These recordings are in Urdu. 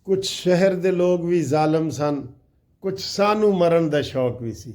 ਕੁਛ ਸ਼ਹਿਰ ਦੇ ਲੋਕ ਵੀ ਜ਼ਾਲਮ ਸਨ, ਕੁਛ ਸਾਨੂੰ ਮਰਨ ਦਾ ਸ਼ੌਕ ਵੀ ਸੀ।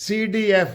CDF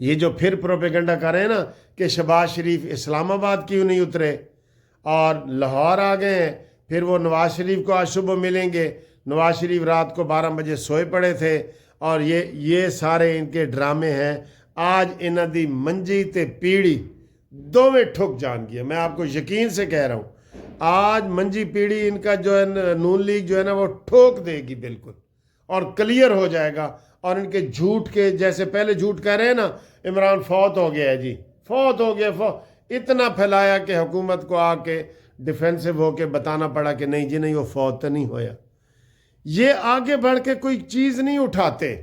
یہ جو پھر پروپیگنڈا کر رہے ہیں نا کہ شہباز شریف اسلام آباد کیوں نہیں اترے اور لاہور آ گئے ہیں، پھر وہ نواز شریف کو آج صبح ملیں گے، نواز شریف رات کو 12 بجے سوئے پڑے تھے، اور یہ سارے ان کے ڈرامے ہیں۔ آج انہاں دی منجی تے پیڑی دوویں ٹھک جان گیا، میں آپ کو یقین سے کہہ رہا ہوں۔ آج منجی پیڑی ان کا جو ہے نون لیگ جو ہے نا وہ ٹھوک دے گی بالکل، اور کلیئر ہو جائے گا۔ اور ان کے جھوٹ کے جیسے پہلے جھوٹ کہہ رہے ہیں نا عمران فوت ہو گیا ہے، جی فوت ہو گیا، اتنا پھیلایا کہ حکومت کو آ کے ڈیفینسو ہو کے بتانا پڑا کہ نہیں جی نہیں وہ فوت تو نہیں ہویا۔ یہ آگے بڑھ کے کوئی چیز نہیں اٹھاتے،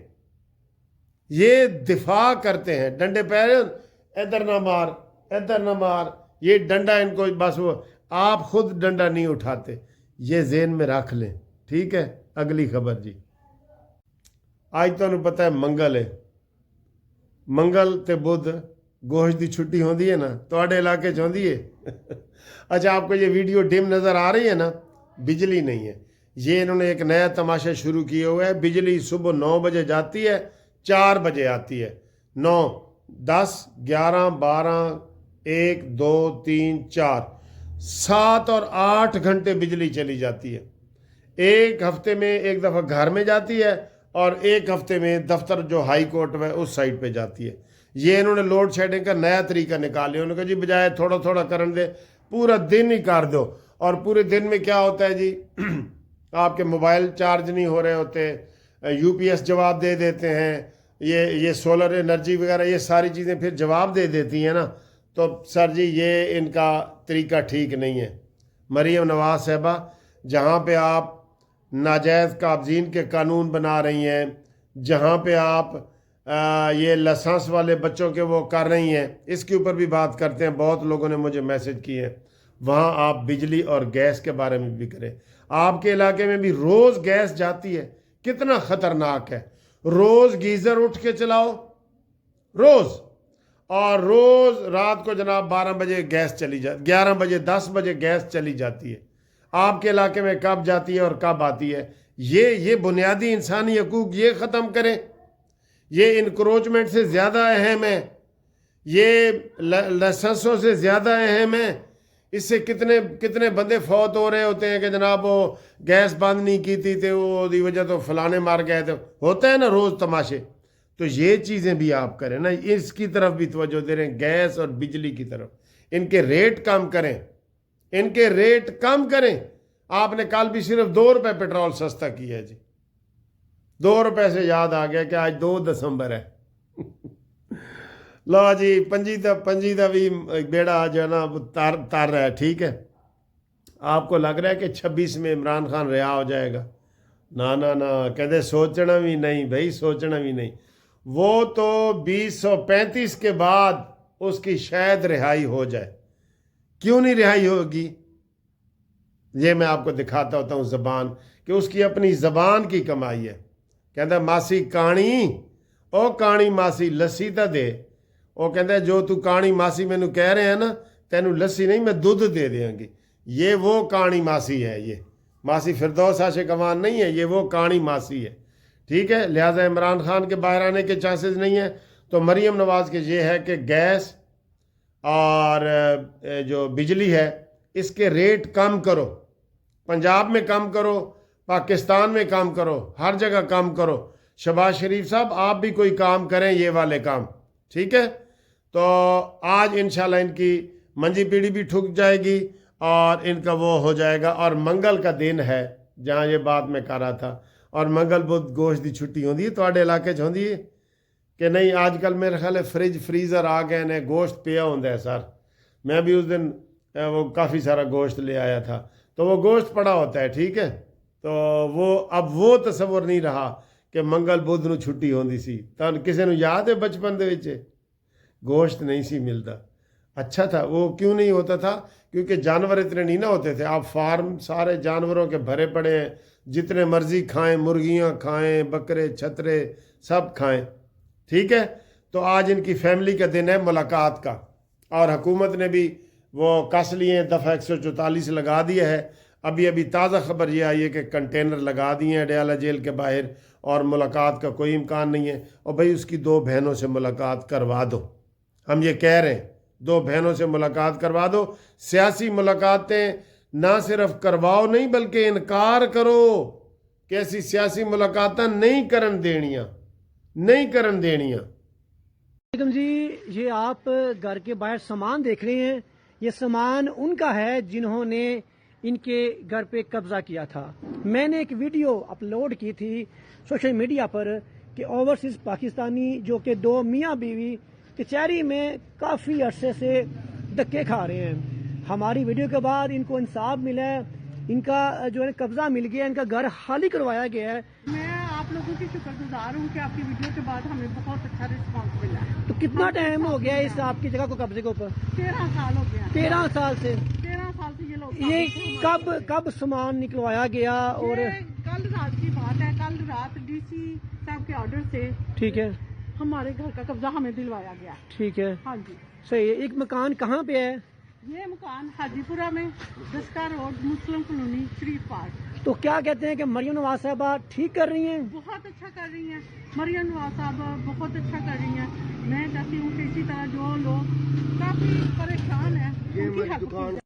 یہ دفاع کرتے ہیں، ڈنڈے پیر ادھر نہ مار ادھر نہ مار، یہ ڈنڈا ان کو بس، وہ آپ خود ڈنڈا نہیں اٹھاتے، یہ ذہن میں رکھ لیں، ٹھیک ہے۔ اگلی خبر جی، آج تو پتہ ہے منگل ہے، منگل تے بدھ گوشت دی چھٹی ہوندی ہے نا، تواڈے علاقے چ ہوندی ہے؟ اچھا آپ کو یہ ویڈیو ڈم نظر آ رہی ہے نا، بجلی نہیں ہے، یہ انہوں نے ایک نیا تماشا شروع کیا ہوا ہے۔ بجلی صبح 9 بجے جاتی ہے، 4 بجے آتی ہے، 9 10 11 12 1 2 3 4 7 اور 8 گھنٹے بجلی چلی جاتی ہے۔ ایک ہفتے میں ایک دفعہ گھر میں جاتی ہے، اور ایک ہفتے میں دفتر جو ہائی کورٹ ہے اس سائٹ پہ جاتی ہے۔ یہ انہوں نے لوڈ شیڈنگ کا نیا طریقہ نکال لیا، انہوں نے کہا جی بجائے تھوڑا تھوڑا کرن دے پورا دن ہی کر دو۔ اور پورے دن میں کیا ہوتا ہے جی، آپ کے موبائل چارج نہیں ہو رہے ہوتے، یو پی ایس جواب دے دیتے ہیں، یہ سولر انرجی وغیرہ یہ ساری چیزیں پھر جواب دے دیتی ہیں نا۔ تو سر جی یہ ان کا طریقہ ٹھیک نہیں ہے۔ مریم نواز صاحبہ، جہاں پہ آپ ناجائز قابضین کے قانون بنا رہی ہیں، جہاں پہ آپ یہ لائسنس والے بچوں کے وہ کر رہی ہیں، اس کے اوپر بھی بات کرتے ہیں، بہت لوگوں نے مجھے میسج کیے ہیں، وہاں آپ بجلی اور گیس کے بارے میں بھی کریں۔ آپ کے علاقے میں بھی روز گیس جاتی ہے، کتنا خطرناک ہے۔ روز گیزر اٹھ کے چلاؤ، روز، اور روز رات کو جناب 12 بجے گیس چلی جاتی، 11 بجے 10 بجے گیس چلی جاتی ہے۔ آپ کے علاقے میں کب جاتی ہے اور کب آتی ہے؟ یہ بنیادی انسانی حقوق یہ ختم کریں، یہ انکروچمنٹ سے زیادہ اہم ہے، یہ لائسنسوں سے زیادہ اہم ہے۔ اس سے کتنے بندے فوت ہو رہے ہوتے ہیں کہ جناب وہ گیس بند نہیں کی تھی وہ دی وجہ تو فلانے مار گئے تھے، ہوتا ہے نا روز تماشے۔ تو یہ چیزیں بھی آپ کریں نا، اس کی طرف بھی توجہ دے رہے ہیں، گیس اور بجلی کی طرف، ان کے ریٹ کم کریں، ان کے ریٹ کم کریں۔ آپ نے کل بھی صرف 2 روپے پیٹرول سستا کیا ہے جی، 2 روپے سے یاد آ گیا کہ آج 2 دسمبر ہے۔ لو جی پنجی دا بھی بیڑا جو ہے نا تر رہا ہے، ٹھیک ہے۔ آپ کو لگ رہا ہے کہ 26 میں عمران خان رہا ہو جائے گا؟ نہ کہتے سوچنا بھی نہیں بھائی، سوچنا بھی نہیں۔ وہ تو 2035 کے بعد اس کی شاید رہائی ہو جائے۔ کیوں نہیں رہائی ہوگی؟ یہ میں آپ کو دکھاتا ہوتا ہوں زبان، کہ اس کی اپنی زبان کی کمائی ہے۔ کہتا ہے ماسی کانی، او کانی ماسی لسی تا دے۔ وہ کہتا ہے جو تو کانی ماسی میں کہہ رہے ہیں نا، تینوں لسی نہیں میں دودھ دے دیں گی۔ یہ وہ کانی ماسی ہے، یہ ماسی فردوس عاشق امان نہیں ہے، یہ وہ کانی ماسی ہے، ٹھیک ہے۔ لہٰذا عمران خان کے باہر آنے کے چانسز نہیں ہیں۔ تو مریم نواز کے یہ ہے کہ گیس اور جو بجلی ہے اس کے ریٹ کم کرو، پنجاب میں کم کرو، پاکستان میں کام کرو، ہر جگہ کام کرو۔ شہباز شریف صاحب آپ بھی کوئی کام کریں، یہ والے کام، ٹھیک ہے۔ تو آج انشاءاللہ ان کی منجی پیڑھی بھی ٹھک جائے گی اور ان کا وہ ہو جائے گا۔ اور منگل کا دن ہے جہاں یہ بات میں کر رہا تھا، اور منگل بدھ گوشت دی چھٹی ہوندی ہے تواڈے علاقے چ ہوندی ہے کہ نہیں؟ آج کل میرے خیال ہے فریج فریزر آ گئے نے، گوشت پیا ہوندا ہے سر۔ میں بھی اس دن وہ کافی سارا گوشت لے آیا تھا، تو وہ گوشت پڑا ہوتا ہے، ٹھیک ہے۔ تو وہ اب وہ تصور نہیں رہا کہ منگل بدھ نو چھٹی ہوندی سی۔ تو کسی نے یاد ہے بچپن دے وچ گوشت نہیں سی ملتا؟ اچھا تھا وہ، کیوں نہیں ہوتا تھا؟ کیونکہ جانور اتنے نہیں نہ ہوتے تھے۔ آپ فارم سارے جانوروں کے بھرے پڑے ہیں، جتنے مرضی کھائیں، مرغیاں کھائیں، بکرے چھترے سب کھائیں، ٹھیک ہے۔ تو آج ان کی فیملی کا دن ہے ملاقات کا، اور حکومت نے بھی وہ کس لیے دفعہ 144 لگا دیا ہے۔ ابھی تازہ خبر یہ آئی ہے کہ کنٹینر لگا دیے ہیں اڈیالہ جیل کے باہر اور ملاقات کا کوئی امکان نہیں ہے. اور بھائی اس کی 2 بہنوں سے ملاقات کروا دو. ہم یہ کہہ رہے ہیں 2 بہنوں سے ملاقات کروا دو. سیاسی ملاقاتیں نہ صرف کرواؤ نہیں بلکہ انکار کرو کہ ایسی سیاسی ملاقاتیں نہیں کرن دینیاں. جی یہ آپ گھر کے باہر سامان دیکھ رہے ہیں، یہ سامان ان کا ہے جنہوں نے ان کے گھر پہ قبضہ کیا تھا. میں نے ایک ویڈیو اپلوڈ کی تھی سوشل میڈیا پر کہ اوورسیز پاکستانی جو کہ 2 میاں بیوی کچہری میں کافی عرصے سے دھکے کھا رہے ہیں. ہماری ویڈیو کے بعد ان کو انصاف ملا ہے، ان کا جو ہے قبضہ مل گیا، ان کا گھر خالی کروایا گیا ہے. میں آپ لوگوں کی شکر گزار ہوں کہ آپ کی ویڈیو کے بعد ہمیں بہت اچھا رسپانس ملا ہے. تو کتنا ٹائم ہو گیا اس آپ کی جگہ کو قبضے کے اوپر؟ 13 سال ہو گیا. 13 سال سے 13 سال سے یہ لوگ یہ کب سامان نکلوایا گیا؟ اور کل رات کی بات ہے، کل رات ڈی سی صاحب کے آرڈر سے ٹھیک ہے ہمارے گھر کا قبضہ ہمیں دلوایا گیا. ٹھیک ہے ہاں جی. صحیح ہے. ایک مکان کہاں پہ ہے؟ یہ مکان حاجی پورہ میں، دسکا روڈ، مسلم کالونی، شریف پارک. تو کیا کہتے ہیں کہ مریم نواز صاحبہ ٹھیک کر رہی ہیں؟ بہت اچھا کر رہی ہیں مریم نواز صاحب، بہت اچھا کر رہی ہیں. میں چاہتی ہوں کہ اسی طرح جو لوگ کافی پریشان ہیں ان کی ہیلپ کی جائے.